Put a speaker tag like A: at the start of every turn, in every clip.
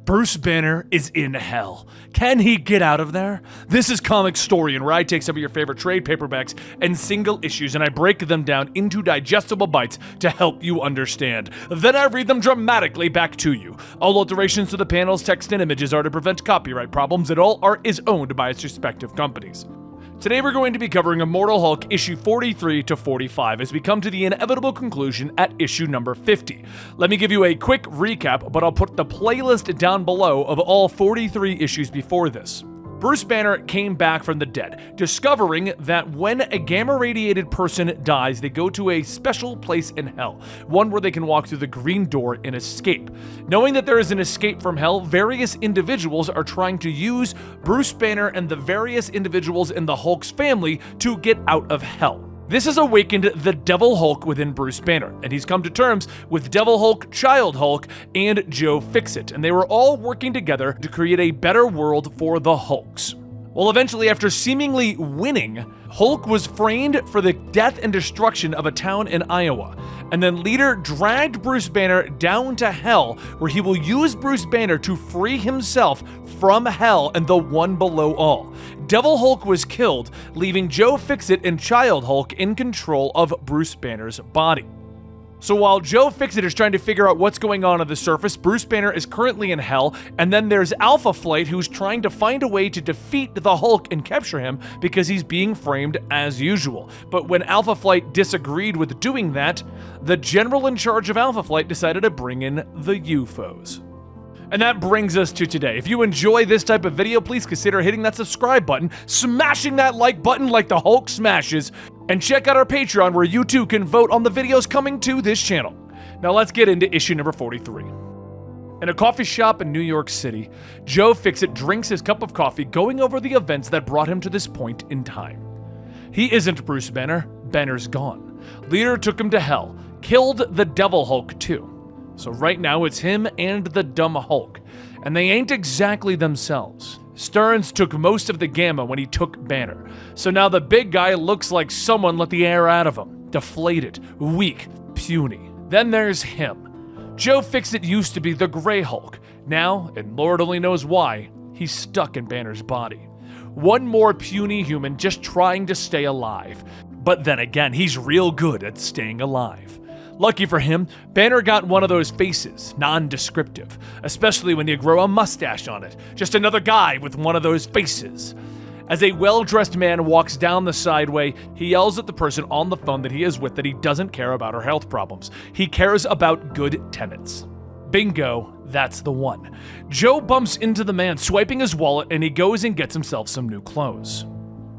A: Bruce Banner is in hell. Can he get out of there? This is Comicstorian, where I take some of your favorite trade paperbacks and single issues and I break them down into digestible bites to help you understand. Then I read them dramatically back to you. All alterations to the panels, text, and images are to prevent copyright problems, and all art is owned by its respective companies. Today we're going to be covering Immortal Hulk issue 43 to 45 as we come to the inevitable conclusion at issue number 50. Let me give you a quick recap, but I'll put the playlist down below of all 43 issues before this. Bruce Banner came back from the dead, discovering that when a gamma-radiated person dies, they go to a special place in hell, one where they can walk through the green door and escape. Knowing that there is an escape from hell, various individuals are trying to use Bruce Banner and the various individuals in the Hulk's family to get out of hell. This has awakened the Devil Hulk within Bruce Banner, and he's come to terms with Devil Hulk, Child Hulk, and Joe Fixit, and they were all working together to create a better world for the Hulks. Well, eventually, after seemingly winning, Hulk was framed for the death and destruction of a town in Iowa, and then Leader dragged Bruce Banner down to hell, where he will use Bruce Banner to free himself from hell and the one below all. Devil Hulk was killed, leaving Joe Fixit and Child Hulk in control of Bruce Banner's body. So while Joe Fixit is trying to figure out what's going on the surface, Bruce Banner is currently in hell, and then there's Alpha Flight, who's trying to find a way to defeat the Hulk and capture him because he's being framed as usual. But when Alpha Flight disagreed with doing that, the general in charge of Alpha Flight decided to bring in the UFOs. And that brings us to today. If you enjoy this type of video, please consider hitting that subscribe button, smashing that like button like the Hulk smashes, and check out our Patreon where you too can vote on the videos coming to this channel. Now let's get into issue number 43. In a coffee shop in New York City, Joe Fixit drinks his cup of coffee, going over the events that brought him to this point in time. He isn't Bruce Banner. Banner's gone. Leader took him to hell, killed the Devil Hulk too. So right now it's him and the dumb Hulk, and they ain't exactly themselves. Stearns took most of the gamma when he took Banner, so now the big guy looks like someone let the air out of him. Deflated, weak, puny. Then there's him. Joe Fixit used to be the Gray Hulk. Now, and Lord only knows why, he's stuck in Banner's body. One more puny human just trying to stay alive. But then again, he's real good at staying alive. Lucky for him, Banner got one of those faces, nondescriptive, especially when you grow a mustache on it. Just another guy with one of those faces. As a well-dressed man walks down the sideway, he yells at the person on the phone that he is with that he doesn't care about her health problems. He cares about good tenants. Bingo, that's the one. Joe bumps into the man, swiping his wallet, and he goes and gets himself some new clothes.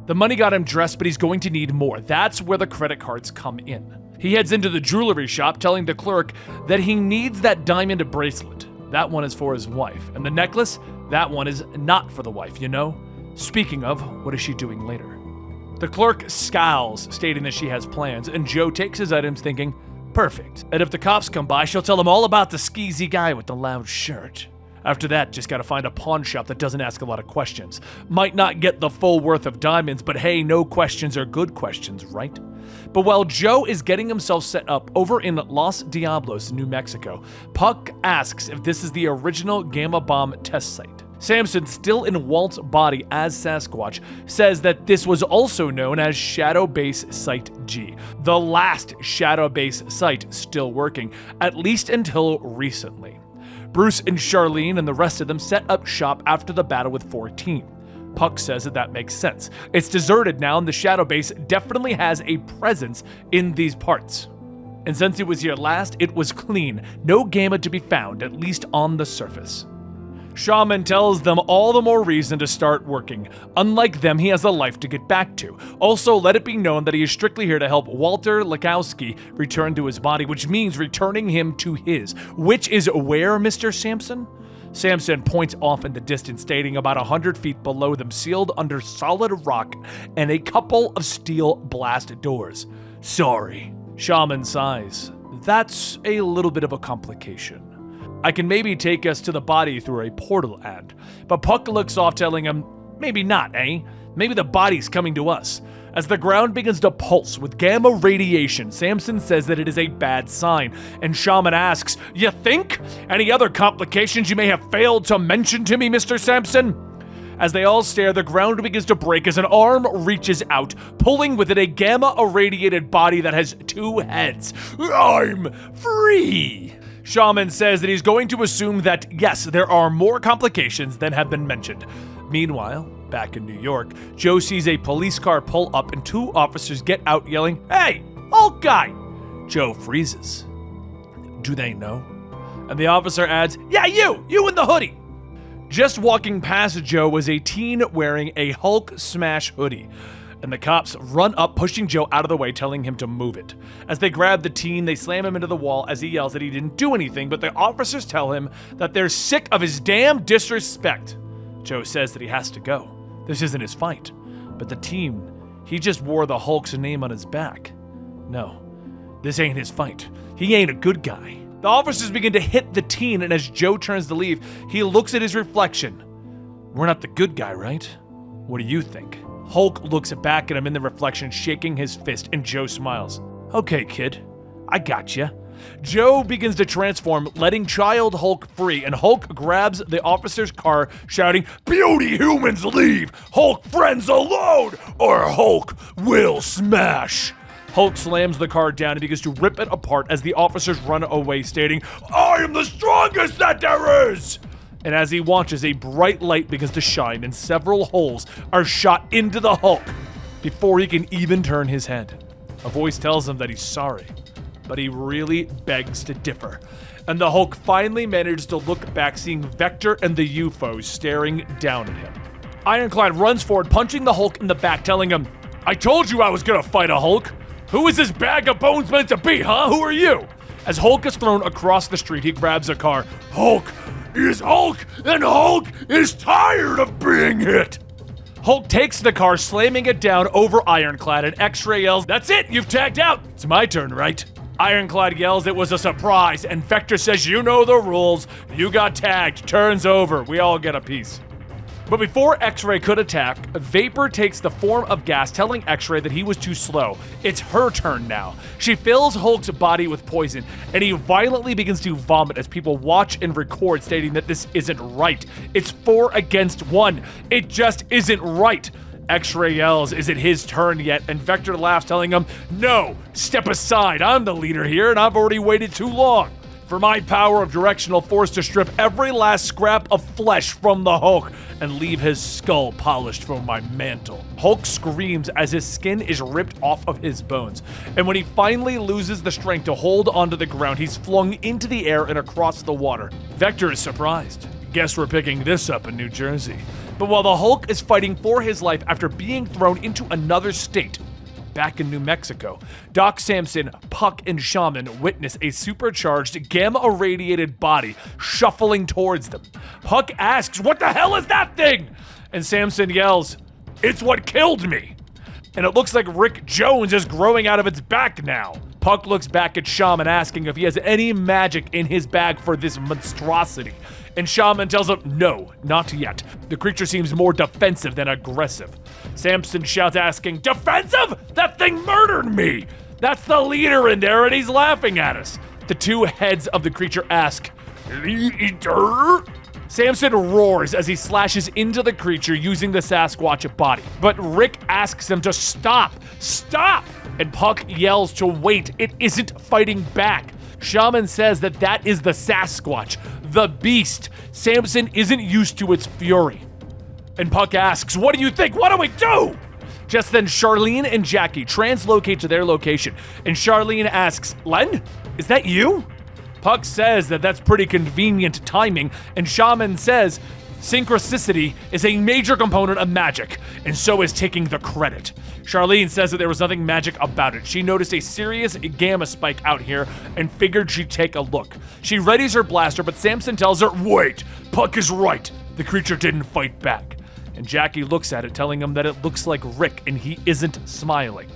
A: The money got him dressed, but he's going to need more. That's where the credit cards come in. He heads into the jewelry shop, telling the clerk that he needs that diamond bracelet. That one is for his wife. And the necklace, that one is not for the wife, you know? Speaking of, what is she doing later? The clerk scowls, stating that she has plans, and Joe takes his items thinking, perfect. And if the cops come by, she'll tell them all about the skeezy guy with the loud shirt. After that, just gotta find a pawn shop that doesn't ask a lot of questions. Might not get the full worth of diamonds, but hey, no questions are good questions, right? But while Joe is getting himself set up over in Los Diablos, New Mexico, Puck asks if this is the original Gamma Bomb test site. Samson, still in Walt's body as Sasquatch, says that this was also known as Shadow Base Site G, the last Shadow Base site still working, at least until recently. Bruce and Charlene and the rest of them set up shop after the battle with 14. Puck says that makes sense. It's deserted now, and the Shadow Base definitely has a presence in these parts. And since he was here last, it was clean. No gamma to be found, at least on the surface. Shaman tells them all the more reason to start working. Unlike them, he has a life to get back to. Also, let it be known that he is strictly here to help Walter Lakowski return to his body, which means returning him to his. Which is where, Mr. Samson? Samson points off in the distance, stating about 100 feet below them, sealed under solid rock and a couple of steel blast doors. Sorry. Shaman sighs. That's a little bit of a complication. I can maybe take us to the body through a portal ad. But Puck looks off, telling him, maybe not, eh? Maybe the body's coming to us. As the ground begins to pulse with gamma radiation, Samson says that it is a bad sign, and Shaman asks, "You think? Any other complications you may have failed to mention to me, Mr. Samson?" As they all stare, the ground begins to break as an arm reaches out, pulling with it a gamma-irradiated body that has 2 heads. "I'm free!" Shaman says that he's going to assume that, yes, there are more complications than have been mentioned. Meanwhile, back in New York, Joe sees a police car pull up and 2 officers get out yelling, "Hey, Hulk guy!" Joe freezes. Do they know? And the officer adds, "Yeah, you in the hoodie." Just walking past Joe was a teen wearing a Hulk smash hoodie, and the cops run up, pushing Joe out of the way, telling him to move it. As they grab the teen, they slam him into the wall as he yells that he didn't do anything, but the officers tell him that they're sick of his damn disrespect. Joe says that he has to go. This isn't his fight, but the teen, he just wore the Hulk's name on his back. No, this ain't his fight. He ain't a good guy. The officers begin to hit the teen, and as Joe turns to leave, he looks at his reflection. "We're not the good guy, right? What do you think?" Hulk looks back at him in the reflection, shaking his fist, and Joe smiles. "Okay, kid, I got you." Joe begins to transform, letting Child Hulk free, and Hulk grabs the officer's car, shouting, "Beauty humans leave! Hulk friends alone, or Hulk will smash!" Hulk slams the car down and begins to rip it apart as the officers run away, stating, "I am the strongest that there is!" And as he watches, a bright light begins to shine and several holes are shot into the Hulk before he can even turn his head. A voice tells him that he's sorry, but he really begs to differ. And the Hulk finally manages to look back, seeing Vector and the UFOs staring down at him. Ironclad runs forward, punching the Hulk in the back, telling him, "I told you I was gonna fight a Hulk. Who is this bag of bones meant to be, huh? Who are you?" As Hulk is thrown across the street, he grabs a car. Hulk is Hulk, and Hulk is tired of being hit. Hulk takes the car, slamming it down over Ironclad, and X-Ray yells, "That's it, you've tagged out. It's my turn, right?" Ironclad yells it was a surprise, and Vector says, "You know the rules. You got tagged. Turn's over. We all get a piece." But before X-Ray could attack, Vapor takes the form of gas, telling X-Ray that he was too slow. It's her turn now. She fills Hulk's body with poison, and he violently begins to vomit as people watch and record, stating that this isn't right. It's 4 against 1. It just isn't right. X-Ray yells, "Is it his turn yet?" And Vector laughs, telling him, "No, step aside. I'm the leader here, and I've already waited too long for my power of directional force to strip every last scrap of flesh from the Hulk and leave his skull polished from my mantle." Hulk screams as his skin is ripped off of his bones, and when he finally loses the strength to hold onto the ground, he's flung into the air and across the water. Vector is surprised. Guess we're picking this up in New Jersey. But while the Hulk is fighting for his life after being thrown into another state, back in New Mexico, Doc Samson, Puck, and Shaman witness a supercharged, gamma-irradiated body shuffling towards them. Puck asks, "What the hell is that thing?" And Samson yells, "It's what killed me." And it looks like Rick Jones is growing out of its back now. Puck looks back at Shaman, asking if he has any magic in his bag for this monstrosity. And Shaman tells him, "No, not yet. The creature seems more defensive than aggressive." Samson shouts, asking, "Defensive? That thing murdered me! That's the leader in there, and he's laughing at us." The 2 heads of the creature ask, "Leader?" Samson roars as he slashes into the creature using the Sasquatch body. But Rick asks him to stop! Stop! And Puck yells to wait. It isn't fighting back. Shaman says that that is the Sasquatch, the beast. Samson isn't used to its fury. And Puck asks, "What do you think? What do we do?" Just then, Charlene and Jackie translocate to their location, and Charlene asks, "Len, is that you?" Puck says that that's pretty convenient timing, and Shaman says, "Synchronicity is a major component of magic, and so is taking the credit." Charlene says that there was nothing magic about it. She noticed a serious gamma spike out here and figured she'd take a look. She readies her blaster, but Samson tells her, "Wait, Puck is right. The creature didn't fight back." And Jackie looks at it, telling him that it looks like Rick, and he isn't smiling.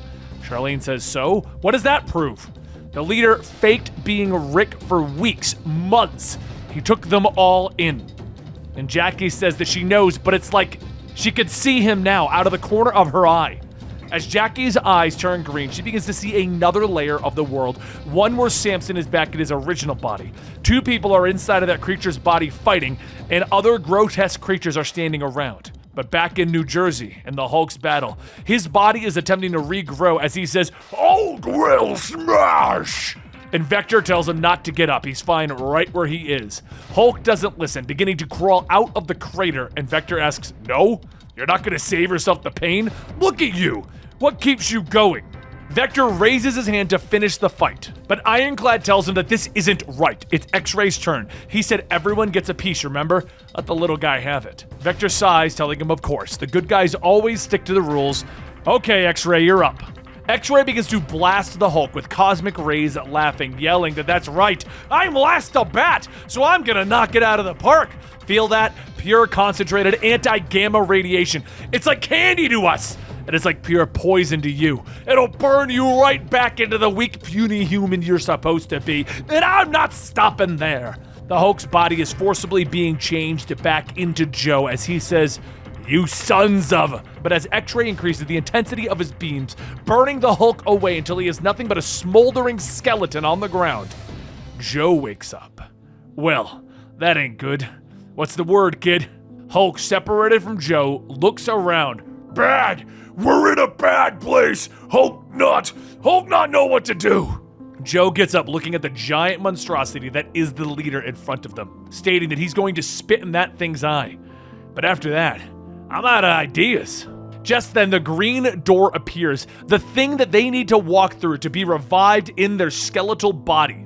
A: Charlene says, "So? What does that prove?" The leader faked being Rick for weeks, months. He took them all in. And Jackie says that she knows, but it's like she could see him now out of the corner of her eye. As Jackie's eyes turn green, she begins to see another layer of the world, one where Samson is back in his original body. Two people are inside of that creature's body fighting, and other grotesque creatures are standing around. But back in New Jersey, in the Hulk's battle, his body is attempting to regrow as he says, "Hulk will smash!" And Vector tells him not to get up. He's fine right where he is. Hulk doesn't listen, beginning to crawl out of the crater, and Vector asks, "No? You're not gonna save yourself the pain? Look at you! What keeps you going?" Vector raises his hand to finish the fight, but Ironclad tells him that this isn't right. It's X-Ray's turn. He said everyone gets a piece, remember? Let the little guy have it. Vector sighs, telling him of course. The good guys always stick to the rules. Okay, X-Ray, you're up. X-Ray begins to blast the Hulk with cosmic rays, laughing, yelling that that's right. I'm last to bat, so I'm gonna knock it out of the park. Feel that? Pure concentrated anti-gamma radiation. It's like candy to us. And it's like pure poison to you. It'll burn you right back into the weak, puny human you're supposed to be. And I'm not stopping there. The Hulk's body is forcibly being changed back into Joe as he says, "You sons of..." But as X-Ray increases the intensity of his beams, burning the Hulk away until he is nothing but a smoldering skeleton on the ground, Joe wakes up. Well, that ain't good. What's the word, kid? Hulk, separated from Joe, looks around. Bad! We're in a bad place! Hulk not know what to do! Joe gets up looking at the giant monstrosity that is the leader in front of them, stating that he's going to spit in that thing's eye. But after that, I'm out of ideas. Just then, the green door appears, the thing that they need to walk through to be revived in their skeletal body.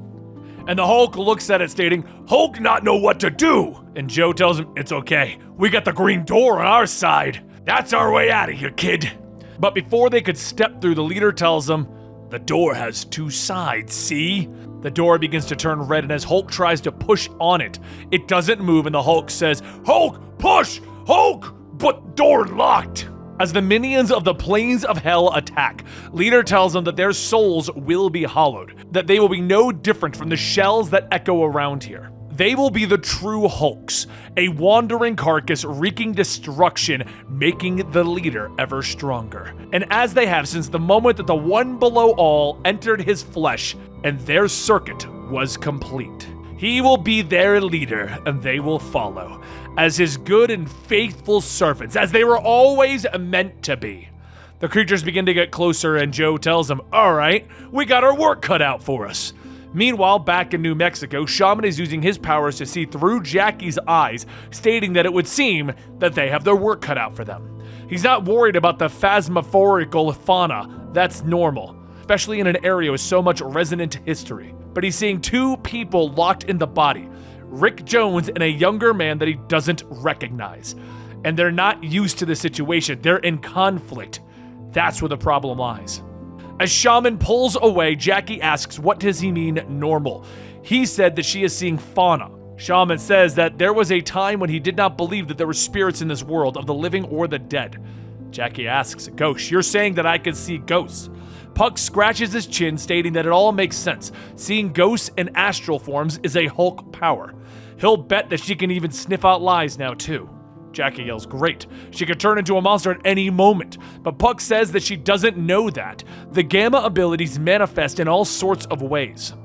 A: And the Hulk looks at it stating, Hulk not know what to do! And Joe tells him, it's okay, we got the green door on our side. That's our way out of here, kid. But before they could step through, the leader tells them, the door has two sides, see? The door begins to turn red, and as Hulk tries to push on it, it doesn't move, and the Hulk says, Hulk, push! Hulk! But door locked! As the minions of the planes of hell attack, Leader tells them that their souls will be hollowed, that they will be no different from the shells that echo around here. They will be the true Hulks, a wandering carcass wreaking destruction, making the leader ever stronger. And as they have since the moment that the one below all entered his flesh, and their circuit was complete. He will be their leader, and they will follow, as his good and faithful servants, as they were always meant to be. The creatures begin to get closer, and Joe tells them, all right, we got our work cut out for us. Meanwhile, back in New Mexico, Shaman is using his powers to see through Jackie's eyes, stating that it would seem that they have their work cut out for them. He's not worried about the phasmophorical fauna. That's normal, especially in an area with so much resonant history. But he's seeing two people locked in the body, Rick Jones and a younger man that he doesn't recognize. And they're not used to the situation. They're in conflict. That's where the problem lies. As Shaman pulls away, Jackie asks, what does he mean normal? He said that she is seeing fauna. Shaman says that there was a time when he did not believe that there were spirits in this world of the living or the dead. Jackie asks, Ghost, you're saying that I can see ghosts? Puck scratches his chin, stating that it all makes sense. Seeing ghosts in astral forms is a Hulk power. He'll bet that she can even sniff out lies now too. Jackie yells, great. She could turn into a monster at any moment, but Puck says that she doesn't know that. The gamma abilities manifest in all sorts of ways.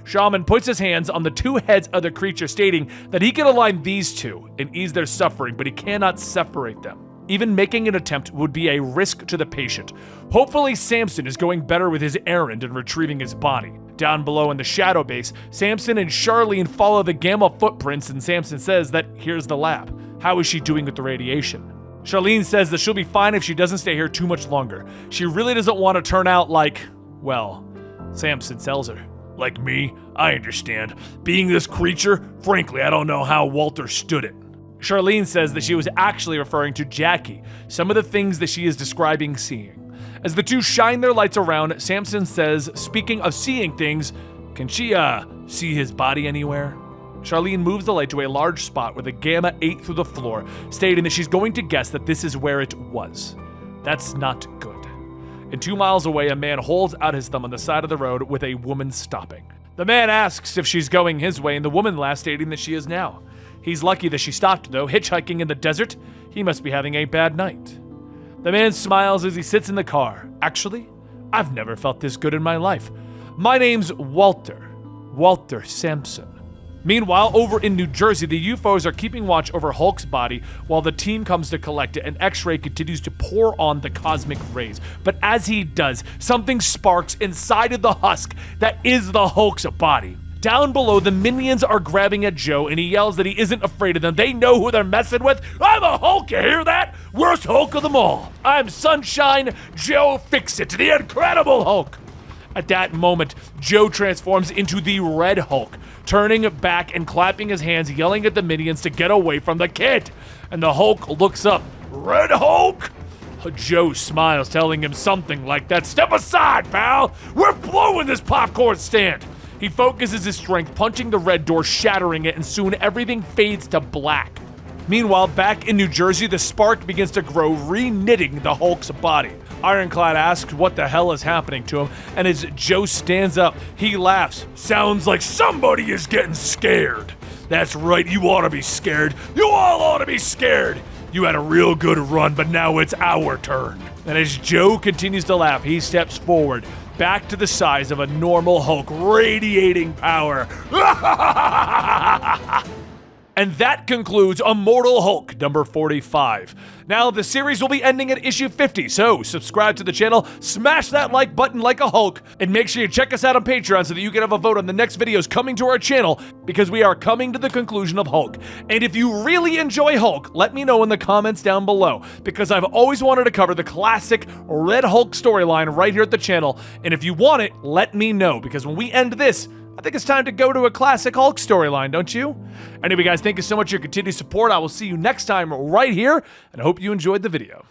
A: Shaman puts his hands on the two heads of the creature, stating that he can align these two and ease their suffering, but he cannot separate them. Even making an attempt would be a risk to the patient. Hopefully Samson is going better with his errand and retrieving his body. Down below in the shadow base, Samson and Charlene follow the gamma footprints, and Samson says that here's the lab. How is she doing with the radiation? Charlene says that she'll be fine if she doesn't stay here too much longer. She really doesn't want to turn out like, well, Samson tells her. Like me, I understand. Being this creature, frankly, I don't know how Walter stood it. Charlene says that she was actually referring to Jackie, some of the things that she is describing seeing. As the two shine their lights around, Samson says, speaking of seeing things, can she, see his body anywhere? Charlene moves the light to a large spot where the gamma ate through the floor, stating that she's going to guess that this is where it was. That's not good. And 2 miles away, a man holds out his thumb on the side of the road with a woman stopping. The man asks if she's going his way, and the woman laughs, stating that she is now. He's lucky that she stopped, though. Hitchhiking in the desert, he must be having a bad night. The man smiles as he sits in the car. Actually, I've never felt this good in my life. My name's Walter Sampson. Meanwhile, over in New Jersey, the UFOs are keeping watch over Hulk's body while the team comes to collect it, and X-Ray continues to pour on the cosmic rays. But as he does, something sparks inside of the husk that is the Hulk's body. Down below, the minions are grabbing at Joe, and he yells that he isn't afraid of them. They know who they're messing with. I'm a Hulk, you hear that? Worst Hulk of them all. I'm Sunshine Joe Fix-It, the Incredible Hulk. At that moment, Joe transforms into the Red Hulk, turning back and clapping his hands, yelling at the minions to get away from the kid. And the Hulk looks up. Red Hulk? Joe smiles, telling him something like that. Step aside, pal. We're blowing this popcorn stand. He focuses his strength, punching the red door, shattering it, and soon everything fades to black. Meanwhile, back in New Jersey, the spark begins to grow, re-knitting the Hulk's body. Ironclad asks what the hell is happening to him, and as Joe stands up, he laughs. Sounds like somebody is getting scared. That's right, you ought to be scared. You all ought to be scared. You had a real good run, but now it's our turn. And as Joe continues to laugh, he steps forward, back to the size of a normal Hulk, radiating power. And that concludes Immortal Hulk number 45. Now, the series will be ending at issue 50, so subscribe to the channel, smash that like button like a Hulk, and make sure you check us out on Patreon so that you can have a vote on the next videos coming to our channel, because we are coming to the conclusion of Hulk. And if you really enjoy Hulk, let me know in the comments down below, because I've always wanted to cover the classic Red Hulk storyline right here at the channel, and if you want it, let me know, because when we end this, I think it's time to go to a classic Hulk storyline, don't you? Anyway, guys, thank you so much for your continued support. I will see you next time right here, and I hope you enjoyed the video.